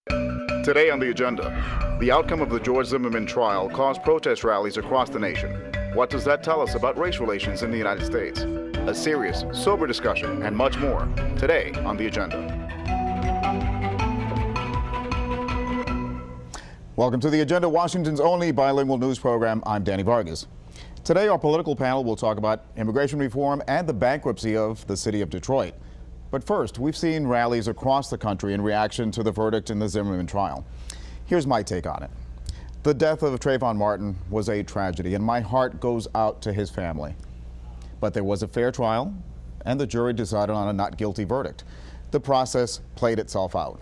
Today on the agenda, the outcome of the George Zimmerman trial caused protest rallies across the nation. What does that tell us about race relations in the United States? A serious, sober discussion and much more today on the agenda. Welcome to the agenda, Washington's only bilingual news program. I'm Danny Vargas. Today, our political panel will talk about immigration reform and the bankruptcy of the city of Detroit. But first, we've seen rallies across the country in reaction to the verdict in the Zimmerman trial. Here's my take on it. The death of Trayvon Martin was a tragedy, and my heart goes out to his family. But there was a fair trial, and the jury decided on a not guilty verdict. The process played itself out.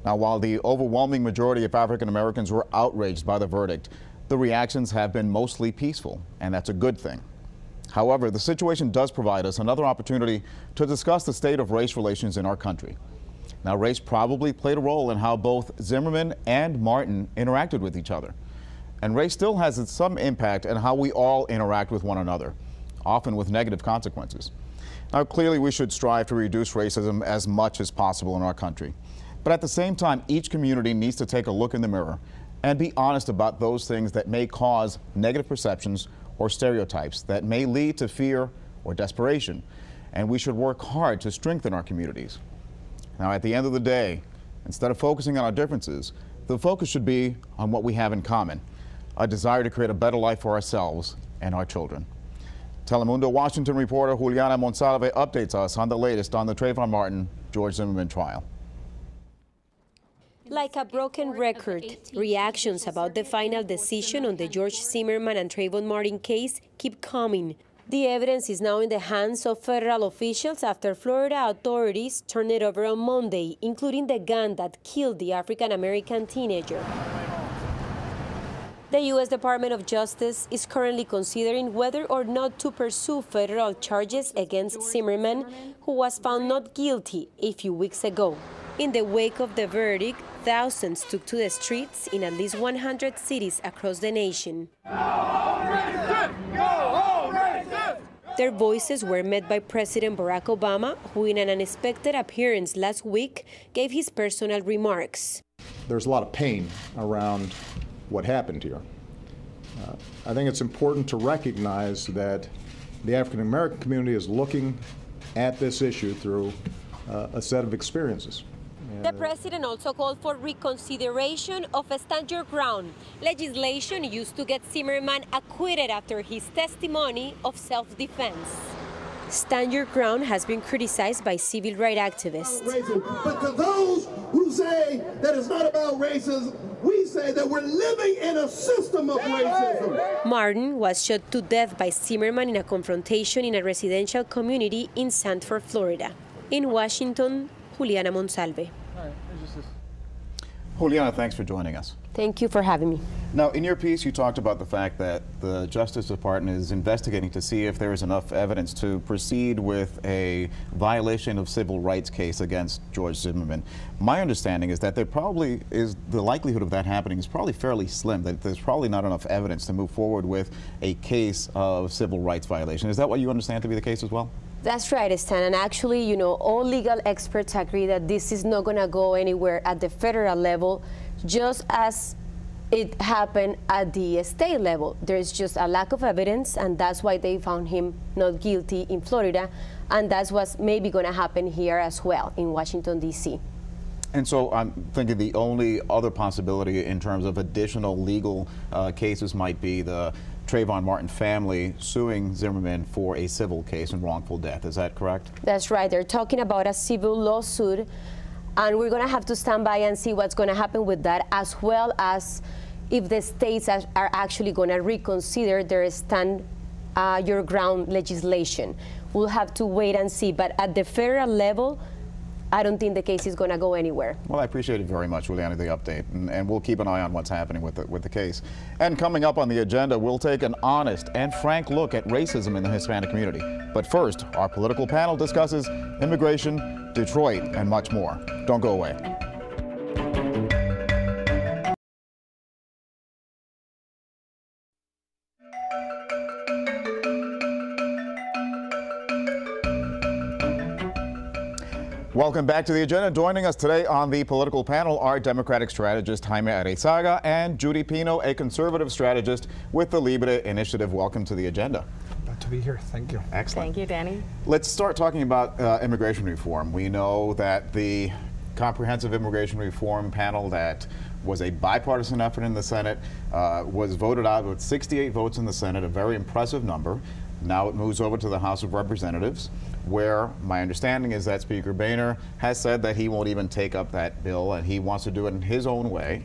Now, while the overwhelming majority of African Americans were outraged by the verdict, the reactions have been mostly peaceful, and that's a good thing. However, the situation does provide us another opportunity to discuss the state of race relations in our country. Now, race probably played a role in how both Zimmerman and Martin interacted with each other. And race still has some impact on how we all interact with one another, often with negative consequences. Now, clearly we should strive to reduce racism as much as possible in our country. But at the same time, each community needs to take a look in the mirror and be honest about those things that may cause negative perceptions or stereotypes that may lead to fear or desperation. And we should work hard to strengthen our communities. Now, at the end of the day, instead of focusing on our differences, the focus should be on what we have in common, a desire to create a better life for ourselves and our children. Telemundo Washington reporter Juliana Monsalve updates us on the latest on the Trayvon Martin, George Zimmerman trial. Like a broken record, reactions about the final decision on the George Zimmerman and Trayvon Martin case keep coming. The evidence is now in the hands of federal officials after Florida authorities turned it over on Monday, including the gun that killed the African-American teenager. The U.S. Department of Justice is currently considering whether or not to pursue federal charges against Zimmerman, who was found not guilty a few weeks ago. In the wake of the verdict, thousands took to the streets in at least 100 cities across the nation. Their voices were met by President Barack Obama, who in an unexpected appearance last week gave his personal remarks. There's a lot of pain around what happened here. I think it's important to recognize that the African American community is looking at this issue through a set of experiences. The president also called for reconsideration of a Stand Your Ground legislation used to get Zimmerman acquitted after his testimony of self-defense. Stand Your Ground has been criticized by civil rights activists. But to those who say that it's not about racism, we say that we're living in a system of racism. Martin was shot to death by Zimmerman in a confrontation in a residential community in Sanford, Florida. In Washington, Juliana Monsalve. Juliana, thanks for joining us. Thank you for having me. Now, in your piece, you talked about the fact that the Justice Department is investigating to see if there is enough evidence to proceed with a violation of civil rights case against George Zimmerman. My understanding is that there probably is, the likelihood of that happening is probably fairly slim, that there's probably not enough evidence to move forward with a case of civil rights violation. Is that what you understand to be the case as well? That's right, Stan. And actually, you know, all legal experts agree that this is not going to go anywhere at the federal level, just as it happened at the state level. There's just a lack of evidence, and that's why they found him not guilty in Florida, and that's what's maybe going to happen here as well in Washington, D.C. And so I'm thinking the only other possibility in terms of additional legal cases might be the Trayvon Martin family suing Zimmerman for a civil case and wrongful death. Is that correct? That's right. They're talking about a civil lawsuit, and we're going to have to stand by and see what's going to happen with that, as well as if the states are actually going to reconsider their Stand Your Ground legislation. We'll have to wait and see. But at the federal level, I don't think the case is going to go anywhere. Well, I appreciate it very much, Juliana, the update, and we'll keep an eye on what's happening with the case. And coming up on the agenda, we'll take an honest and frank look at racism in the Hispanic community. But first, our political panel discusses immigration, Detroit, and much more. Don't go away. Welcome back to the agenda. Joining us today on the political panel are Democratic strategist Jaime Arezaga and Judy Pino, a conservative strategist with the LIBRE initiative. Welcome to the agenda. Glad to be here. Thank you. Excellent. Thank you, Danny. Let's start talking about immigration reform. We know that the comprehensive immigration reform panel that was a bipartisan effort in the Senate was voted out with 68 votes in the Senate, a very impressive number. Now it moves over to the House of Representatives, where my understanding is that Speaker Boehner has said that he won't even take up that bill and he wants to do it in his own way,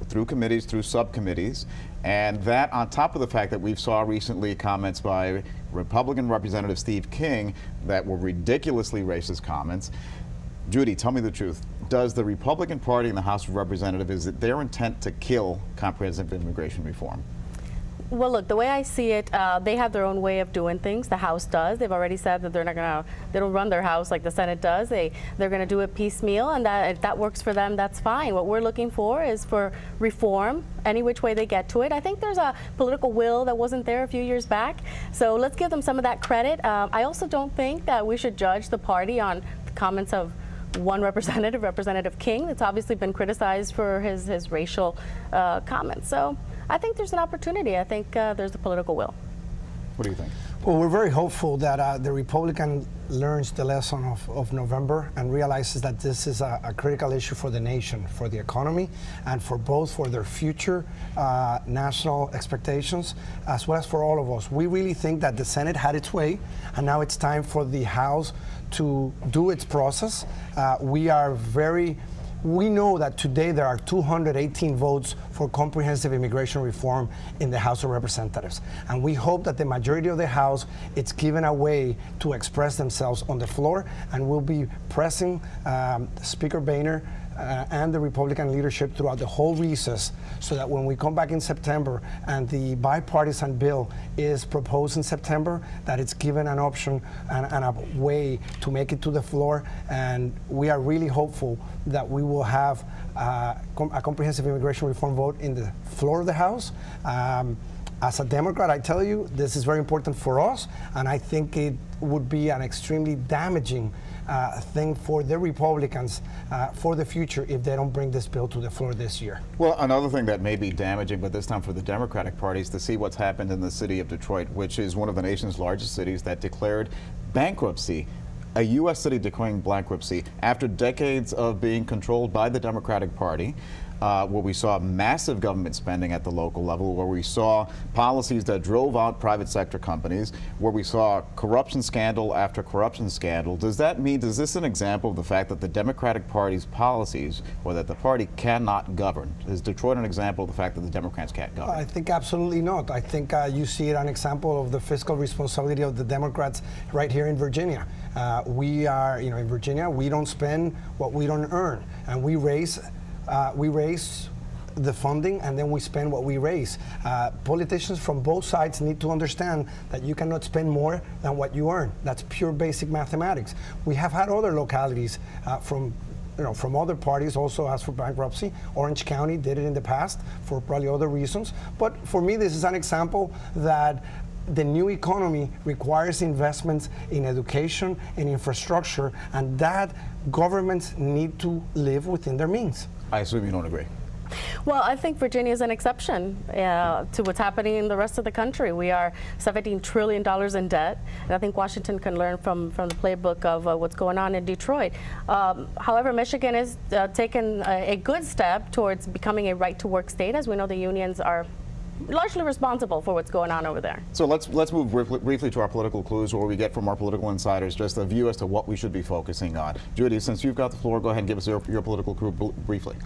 through committees, through subcommittees. And that on top of the fact that we saw recently comments by Republican Representative Steve King that were ridiculously racist comments. Judy, tell me the truth. Does the Republican Party in the House of Representatives, is it their intent to kill comprehensive immigration reform? Well, look, the way I see it, they have their own way of doing things. The House does. They've already said that they don't run their House like the Senate does. They're going to do it piecemeal, and that if that works for them, that's fine. What we're looking for is for reform, any which way they get to it. I think there's a political will that wasn't there a few years back, so let's give them some of that credit. I also don't think that we should judge the party on the comments of one representative, Representative King, that's obviously been criticized for his racial comments. So I think there's an opportunity. I think there's the political will. What do you think? Well, we're very hopeful that the Republican learns the lesson of November and realizes that this is a critical issue for the nation, for the economy, and for their future national expectations, as well as for all of us. We really think that the Senate had its way, and now it's time for the House to do its process. We know that today there are 218 votes for comprehensive immigration reform in the House of Representatives. And we hope that the majority of the House is given a way to express themselves on the floor, and we'll be pressing Speaker Boehner and the Republican leadership throughout the whole recess, so that when we come back in September and the bipartisan bill is proposed in September, that it's given an option and a way to make it to the floor. And we are really hopeful that we will have a comprehensive immigration reform vote in the floor of the House. As a Democrat, I tell you, this is very important for us, and I think it would be an extremely damaging thing for the Republicans for the future if they don't bring this bill to the floor this year. Well, another thing that may be damaging, but this time for the Democratic Party, is to see what's happened in the city of Detroit, which is one of the nation's largest cities that declared bankruptcy. A U.S. city declaring bankruptcy after decades of being controlled by the Democratic Party, where we saw massive government spending at the local level, where we saw policies that drove out private sector companies, where we saw corruption scandal after corruption scandal. Does this an example of the fact that the Democratic Party's policies, or that the party cannot govern? Is Detroit an example of the fact that the Democrats can't govern? I think absolutely not. I think you see it an example of the fiscal responsibility of the Democrats right here in Virginia. We are, in Virginia, we don't spend what we don't earn, and we raise the funding, and then we spend what we raise. Politicians from both sides need to understand that you cannot spend more than what you earn. That's pure basic mathematics. We have had other localities from other parties also ask for bankruptcy. Orange County did it in the past for probably other reasons. But for me, this is an example that the new economy requires investments in education and infrastructure, and that governments need to live within their means. I assume you don't agree. Well, I think Virginia is an exception to what's happening in the rest of the country. We are $17 trillion in debt, and I think Washington can learn from the playbook of what's going on in Detroit. However, Michigan has taken a good step towards becoming a right-to-work state. As we know, the unions are largely responsible for what's going on over there. So let's move briefly to our political clues, where we get from our political insiders just a view as to what we should be focusing on. Judy, since you've got the floor, go ahead and give us your political clue briefly.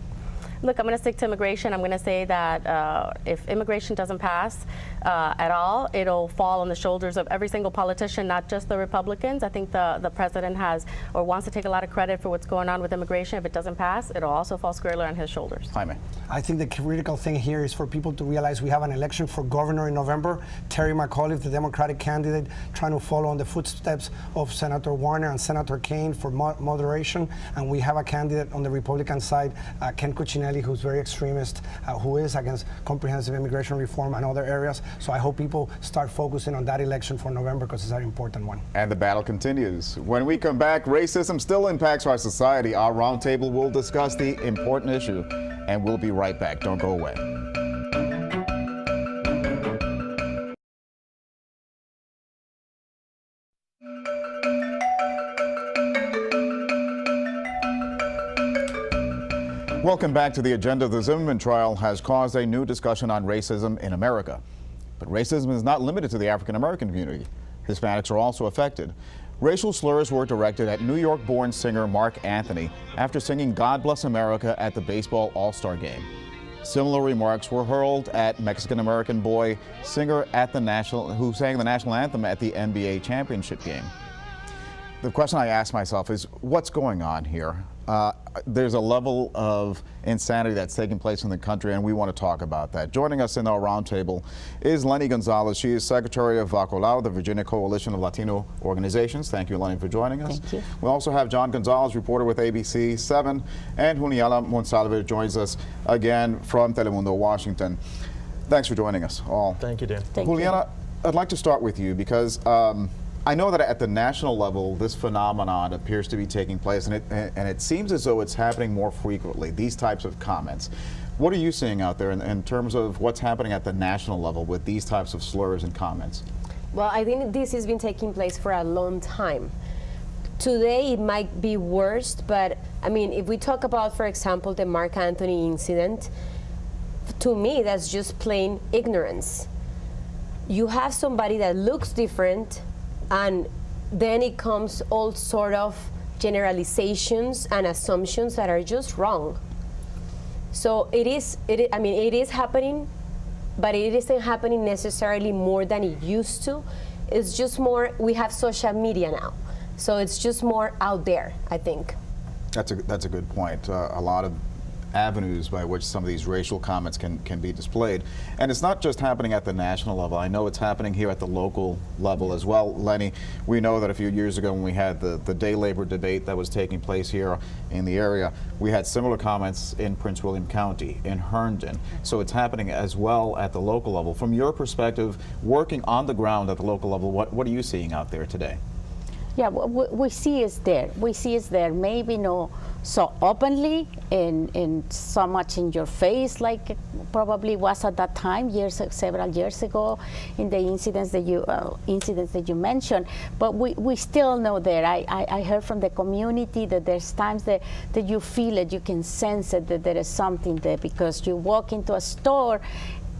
Look, I'm going to stick to immigration. I'm going to say that if immigration doesn't pass at all, it'll fall on the shoulders of every single politician, not just the Republicans. I think the president has or wants to take a lot of credit for what's going on with immigration. If it doesn't pass, it'll also fall squarely on his shoulders. Jaime. I think the critical thing here is for people to realize we have an election for governor in November. Terry McAuliffe, the Democratic candidate, trying to follow in the footsteps of Senator Warner and Senator Kaine for moderation. And we have a candidate on the Republican side, Ken Cuccinelli, Spinelli, who's very extremist, who is against comprehensive immigration reform and other areas. So I hope people start focusing on that election for November because it's an important one. And the battle continues. When we come back, racism still impacts our society. Our roundtable will discuss the important issue, and we'll be right back. Don't go away. Welcome back to the agenda. The Zimmerman trial has caused a new discussion on racism in America. But racism is not limited to the African American community. Hispanics are also affected. Racial slurs were directed at New York-born singer Mark Anthony after singing God Bless America at the baseball All-Star game. Similar remarks were hurled at Mexican-American boy singer who sang the national anthem at the NBA championship game. The question I ask myself is, what's going on here? There's a level of insanity that's taking place in the country, and we want to talk about that. Joining us in our roundtable is Lenny Gonzalez. She is Secretary of VACOLAO, the Virginia Coalition of Latino Organizations. Thank you, Lenny, for joining us. Thank you. We also have John Gonzalez, reporter with ABC 7, and Juliana Monsalve joins us again from Telemundo, Washington. Thanks for joining us all. Thank you, Dan. Thank Juliana, I'd like to start with you because I know that at the national level, this phenomenon appears to be taking place, and it seems as though it's happening more frequently, these types of comments. What are you seeing out there in terms of what's happening at the national level with these types of slurs and comments? Well, I think this has been taking place for a long time. Today it might be worse, but I mean, if we talk about, for example, the Mark Anthony incident, to me that's just plain ignorance. You have somebody that looks different, and then it comes all sort of generalizations and assumptions that are just wrong. So it is happening, but it isn't happening necessarily more than it used to. It's just more, we have social media now. So it's just more out there, I think. That's a good point. A lot of avenues by which some of these racial comments can be displayed. And it's not just happening at the national level. I know it's happening here at the local level as well. Lenny, we know that a few years ago when we had the day labor debate that was taking place here in the area, we had similar comments in Prince William County, in Herndon. So it's happening as well at the local level. From your perspective, working on the ground at the local level, what are you seeing out there today? Yeah, we see it's there. We see it's there. Maybe no so openly and so much in your face like it probably was at that time, several years ago, in the incidents that you mentioned. But we still know there. I heard from the community that there's times that you feel it, you can sense it, that there is something there because you walk into a store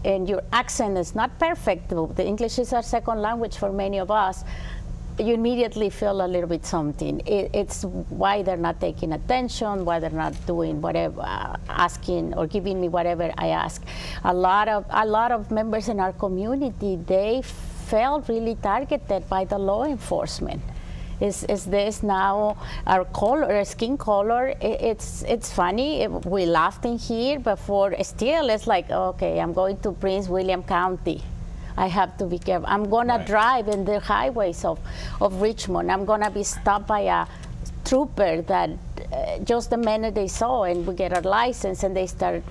and your accent is not perfect. The English is our second language for many of us. You immediately feel a little bit something. It's why they're not taking attention, why they're not doing whatever, asking or giving me whatever I ask. A lot of members in our community, they felt really targeted by the law enforcement. Is this now our color, our skin color? It's funny. We laughed in here, but still it's like, okay, I'm going to Prince William County. I have to be careful. I'm gonna drive in the highways of Richmond. I'm gonna be stopped by a trooper that just the minute they saw and we get our license and they start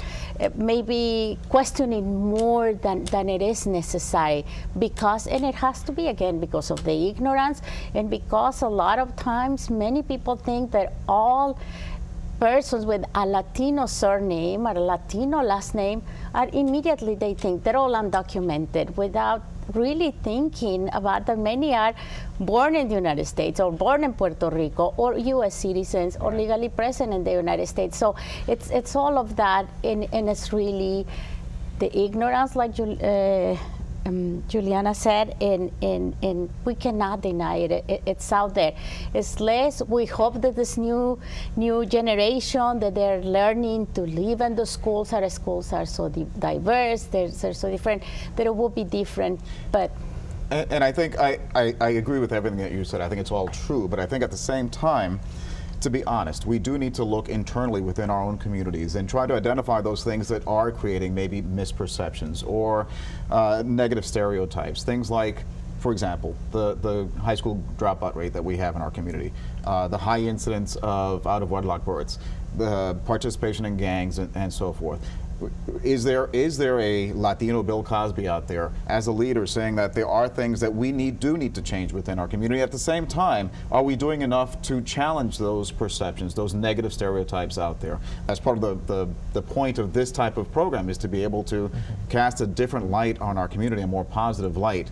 maybe questioning more than it is necessary and it has to be again because of the ignorance and because a lot of times many people think that all persons with a Latino surname or a Latino last name are immediately they think they're all undocumented without really thinking about that many are born in the United States or born in Puerto Rico or U.S. citizens or legally present in the United States. So it's all of that and it's really the ignorance like Juliana said, and we cannot deny it. It's out there. It's less. We hope that this new generation that they're learning to live in the schools. Our schools are so diverse. They're so different. That it will be different, but. And I think I agree with everything that you said. I think it's all true, but I think at the same time, to be honest, we do need to look internally within our own communities and try to identify those things that are creating maybe misperceptions or negative stereotypes. Things like, for example, the high school dropout rate that we have in our community, the high incidence of out-of-wedlock births. the participation in gangs and so forth. Is there a Latino Bill Cosby out there as a leader saying that there are things that we do need to change within our community? At the same time, are we doing enough to challenge those perceptions, those negative stereotypes out there? As part of the point of this type of program is to be able to cast a different light on our community, a more positive light.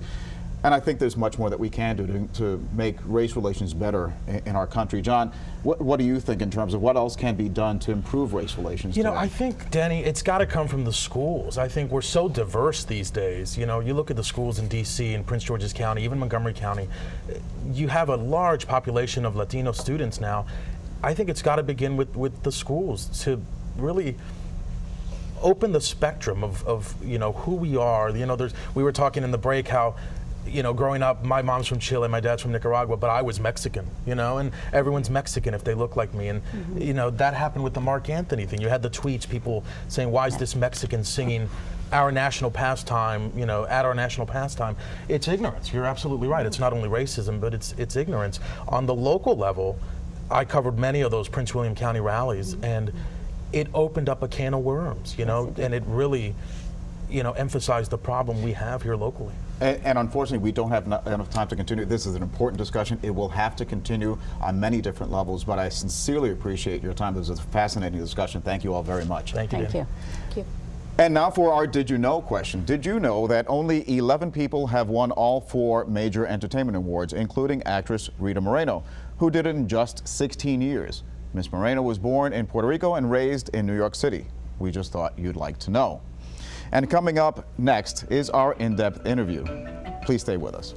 And I think there's much more that we can do to make race relations better in our country. John, what do you think in terms of what else can be done to improve race relations today? I think, Danny, it's got to come from the schools. I think we're so diverse these days. You look at the schools in D.C. and Prince George's County, even Montgomery County. You have a large population of Latino students now. I think it's got to begin with the schools to really open the spectrum of who we are. We were talking in the break how growing up, my mom's from Chile, my dad's from Nicaragua, but I was Mexican, and everyone's Mexican if they look like me. And, that happened with the Mark Anthony thing. You had the tweets, people saying, why is this Mexican singing our national pastime, at our national pastime? It's ignorance. You're absolutely right. It's not only racism, but it's ignorance. On the local level, I covered many of those Prince William County rallies, and it opened up a can of worms, and it really, emphasized the problem we have here locally. And unfortunately, we don't have enough time to continue. This is an important discussion. It will have to continue on many different levels, but I sincerely appreciate your time. This was a fascinating discussion. Thank you all very much. Thank you. Thank you. Thank you. And now for our Did You Know question. Did you know that only 11 people have won all 4 major entertainment awards, including actress Rita Moreno, who did it in just 16 years? Miss Moreno was born in Puerto Rico and raised in New York City. We just thought you'd like to know. And coming up next is our in-depth interview. Please stay with us.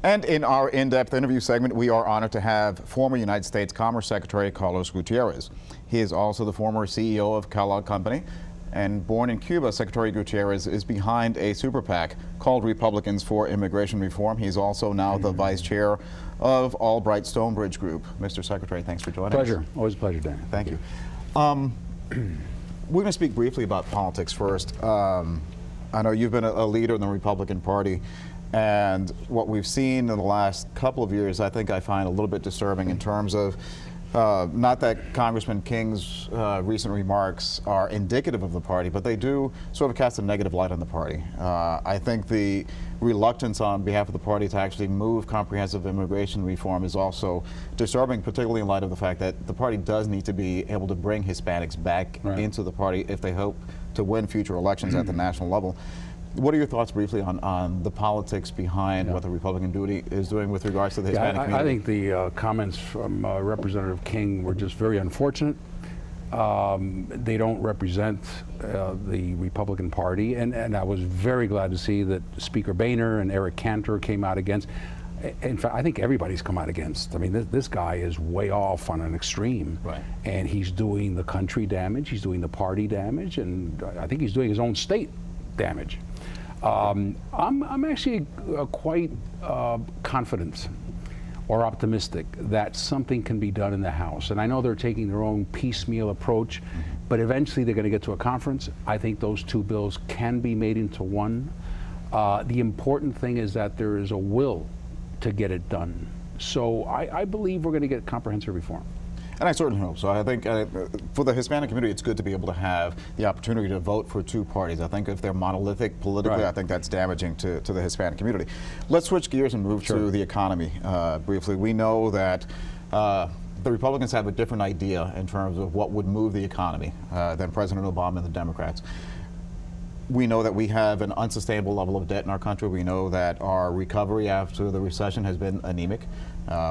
And in our in-depth interview segment, we are honored to have former United States Commerce Secretary Carlos Gutierrez. He is also the former CEO of Kellogg Company. And born in Cuba, Secretary Gutierrez is behind a super PAC called Republicans for Immigration Reform. He's also now the vice chair of Albright Stonebridge Group. Mr. Secretary, thanks for joining us. Pleasure. Always a pleasure, Dan. Thank you. We're going to speak briefly about politics first. I know you've been a leader in the Republican Party, and what we've seen in the last couple of years, I think I find a little bit disturbing in terms of not that Congressman King's recent remarks are indicative of the party, but they do sort of cast a negative light on the party. I think the reluctance on behalf of the party to actually move comprehensive immigration reform is also disturbing, particularly in light of the fact that the party does need to be able to bring Hispanics back into the party if they hope to win future elections at the national level. What are your thoughts briefly on the politics behind what the Republican duty is doing with regards to the Hispanic community? I think the comments from Representative King were just very unfortunate. They don't represent the Republican Party, and I was very glad to see that Speaker Boehner and Eric Cantor came out against. In fact, I think everybody's come out against. I mean, this guy is way off on an extreme, and he's doing the country damage, he's doing the party damage, and I think he's doing his own state damage. I'm actually quite confident or optimistic that something can be done in the House. And I know they're taking their own piecemeal approach, but eventually they're going to get to a conference. I think those 2 bills can be made into one. The important thing is that there is a will to get it done. So I believe we're going to get comprehensive reform. And I certainly hope so. I think for the Hispanic community, it's good to be able to have the opportunity to vote for 2 parties. I think if they're monolithic politically, I think that's damaging to the Hispanic community. Let's switch gears and move to the economy briefly. We know that the Republicans have a different idea in terms of what would move the economy than President Obama and the Democrats. We know that we have an unsustainable level of debt in our country. We know that our recovery after the recession has been anemic.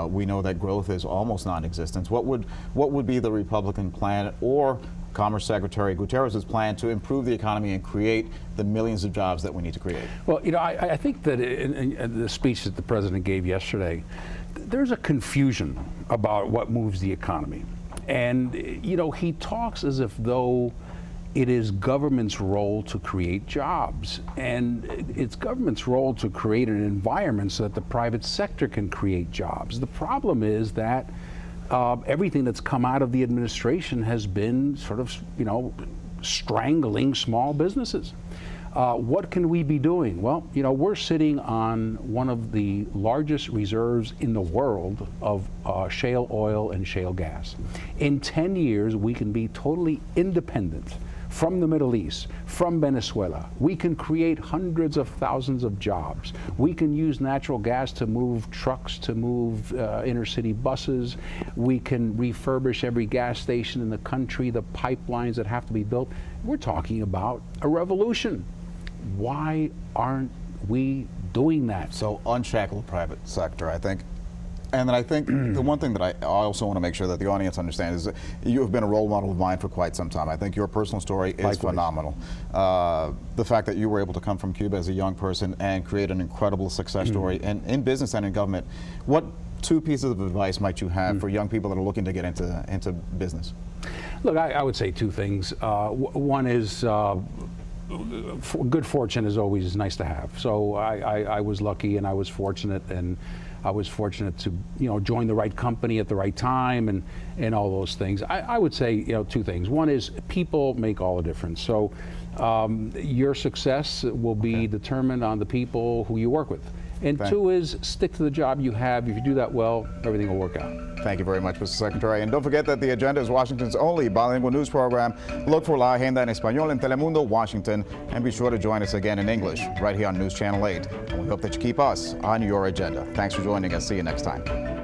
We know that growth is almost non-existent. What would be the Republican plan or Commerce Secretary Gutierrez's plan to improve the economy and create the millions of jobs that we need to create? Well, I think that in the speech that the president gave yesterday, there's a confusion about what moves the economy. And, he talks as if though it is government's role to create jobs, and it's government's role to create an environment so that the private sector can create jobs. The problem is that everything that's come out of the administration has been sort of, strangling small businesses. What can we be doing? Well, we're sitting on one of the largest reserves in the world of shale oil and shale gas. In 10 years, we can be totally independent from the Middle East, from Venezuela. We can create hundreds of thousands of jobs. We can use natural gas to move trucks, to move inner-city buses. We can refurbish every gas station in the country, the pipelines that have to be built. We're talking about a revolution. Why aren't we doing that? So unshackle the private sector, I think. And then I think the one thing that I also want to make sure that the audience understands is that you have been a role model of mine for quite some time. I think your personal story is Likewise. phenomenal. The fact that you were able to come from Cuba as a young person and create an incredible success story in business and in government. What two pieces of advice might you have for young people that are looking to get into business? Look, I would say two things. One is good fortune is always nice to have. So I was lucky and I was fortunate, and I was fortunate to join the right company at the right time and all those things. I would say two things. One is people make all the difference. So your success will be determined on the people who you work with. And two is stick to the job you have. If you do that well, everything will work out. Thank you very much, Mr. Secretary. And don't forget that the agenda is Washington's only bilingual news program. Look for La Agenda en Español en Telemundo, Washington. And be sure to join us again in English right here on News Channel 8. And we hope that you keep us on your agenda. Thanks for joining us. See you next time.